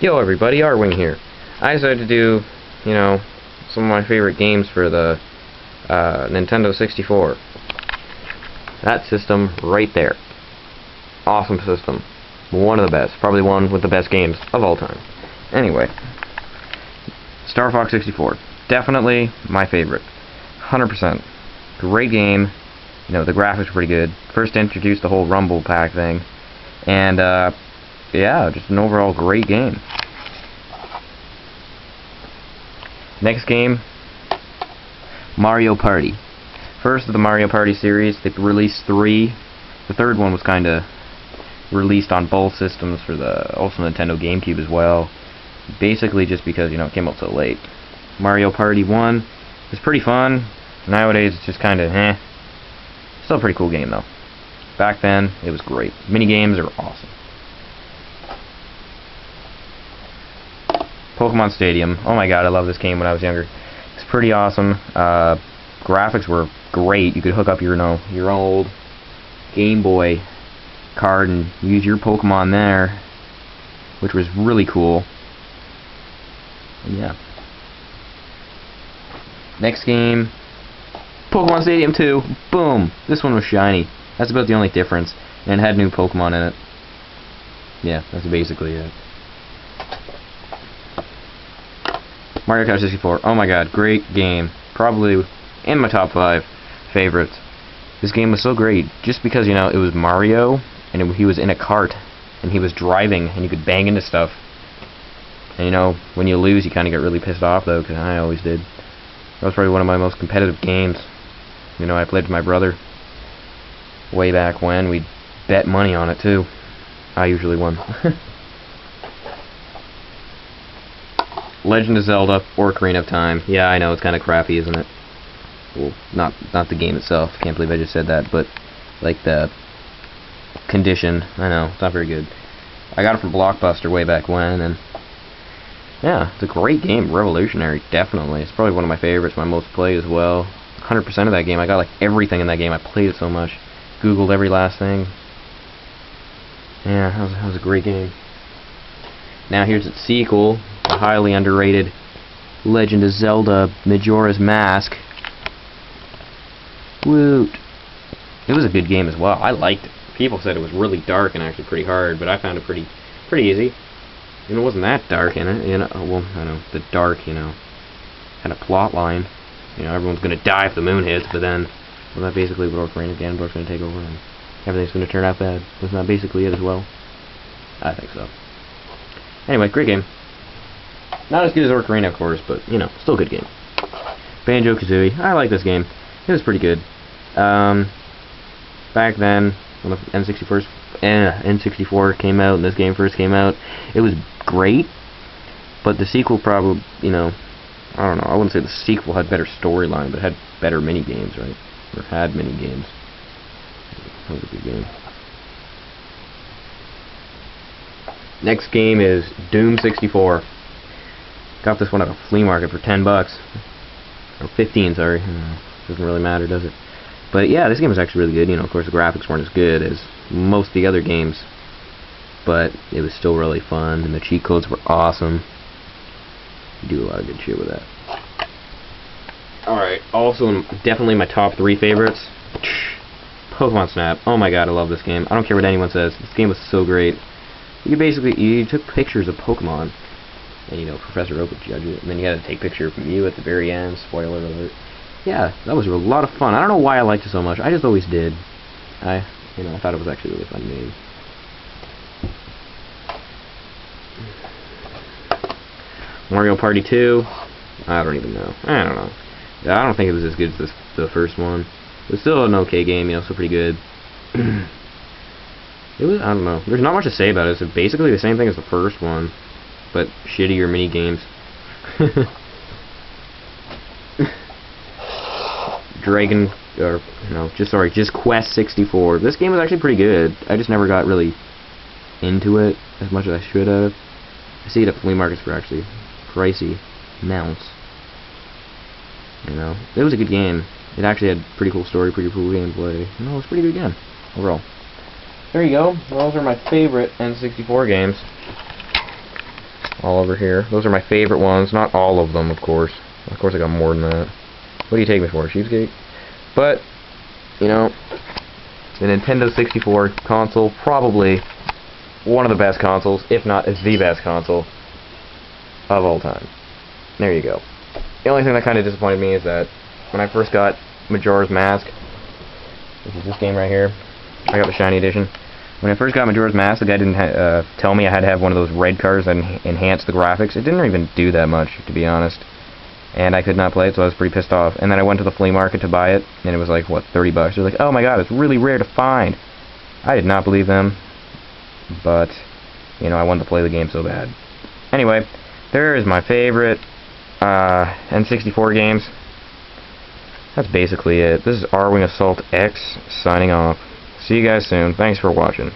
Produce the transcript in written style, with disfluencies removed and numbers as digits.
Yo everybody, Arwing here. I decided to do, some of my favorite games for the Nintendo 64. That system right there. Awesome system. One of the best. Probably one with the best games of all time. Anyway, Star Fox 64. Definitely my favorite. 100%. Great game. The graphics were pretty good. First introduced the whole Rumble Pack thing. And, yeah, just an overall great game. Next game, Mario Party. First of the Mario Party series, they released 3. The third one was kind of released on both systems for the also Nintendo GameCube as well. Basically just because, it came out so late. Mario Party 1 was pretty fun. Nowadays it's just kind of Still a pretty cool game though. Back then, it was great. Mini games are awesome. Pokemon Stadium. Oh my god, I loved this game when I was younger. It's pretty awesome. Graphics were great. You could hook up your old Game Boy card and use your Pokemon there, which was really cool. And yeah. Next game, Pokemon Stadium 2. Boom! This one was shiny. That's about the only difference. And it had new Pokemon in it. Yeah, that's basically it. Mario Kart 64. Oh my god, great game. Probably in my top 5 favorites. This game was so great just because, it was Mario and he was in a cart and he was driving and you could bang into stuff. And when you lose you kind of get really pissed off though, because I always did. That was probably one of my most competitive games. I played with my brother way back when. We'd bet money on it too. I usually won. Legend of Zelda or Ocarina of Time. Yeah, I know, it's kind of crappy, isn't it? Well, not the game itself. Can't believe I just said that, but like the condition. I know, it's not very good. I got it from Blockbuster way back when, and yeah, it's a great game. Revolutionary, definitely. It's probably one of my favorites, my most played as well. 100% of that game. I got like everything in that game. I played it so much. Googled every last thing. Yeah, that was a great game. Now here's its sequel, the highly underrated Legend of Zelda Majora's Mask. Woot! It was a good game as well. I liked it. People said it was really dark and actually pretty hard, but I found it pretty easy. It wasn't that dark in it. Well, I know the dark, kind of plot line. Everyone's gonna die if the moon hits, but then, well, that basically what Ocarina of Ganondorf's gonna take over and everything's gonna turn out bad. Isn't that basically it as well? I think so. Anyway, great game. Not as good as Ocarina, of course, but, still a good game. Banjo-Kazooie. I like this game. It was pretty good. Back then, when the N64 came out and this game first came out, it was great, but the sequel probably, I don't know, I wouldn't say the sequel had better storyline, but it had better mini-games, right? Or had mini-games. That was a good game. Next game is Doom 64. Got this one at a flea market for $10. Or 15, sorry. Doesn't really matter, does it? But yeah, this game was actually really good. Of course the graphics weren't as good as most of the other games. But it was still really fun, and the cheat codes were awesome. You do a lot of good shit with that. Alright, also definitely my top 3 favorites. Pokemon Snap. Oh my god, I love this game. I don't care what anyone says. This game was so great. You took pictures of Pokemon, and Professor Oak would judge it, and then you had to take a picture of Mew at the very end. Spoiler alert. Yeah, that was a lot of fun. I don't know why I liked it so much. I just always did. I thought it was actually a really fun game. Mario Party 2. I don't even know. I don't know. I don't think it was as good as the first one. It was still an okay game, still pretty good. I don't know. There's not much to say about it. It's basically the same thing as the first one, but shittier mini games. Just Quest 64. This game was actually pretty good. I just never got really into it as much as I should have. I see it at flea markets for actually pricey amounts. It was a good game. It actually had pretty cool story, pretty cool gameplay. It was a pretty good game overall. There you go. Those are my favorite N64 games. all over here. Those are my favorite ones. Not all of them, of course. Of course I got more than that. What do you take me for, cheapskate? But, you know, the Nintendo 64 console, probably one of the best consoles, if not the best console of all time. There you go. The only thing that kind of disappointed me is that when I first got Majora's Mask, which is this game right here, I got the shiny edition. When I first got Majora's Mask, the guy didn't tell me I had to have one of those red colors that enhanced the graphics. It didn't even do that much, to be honest. And I could not play it, so I was pretty pissed off. And then I went to the flea market to buy it, and it was like, what, 30 bucks? They're like, oh my god, it's really rare to find. I did not believe them, but, you know, I wanted to play the game so bad. Anyway, there is my favorite N64 games. That's basically it. This is Arwing Assault X, signing off. See you guys soon. Thanks for watching.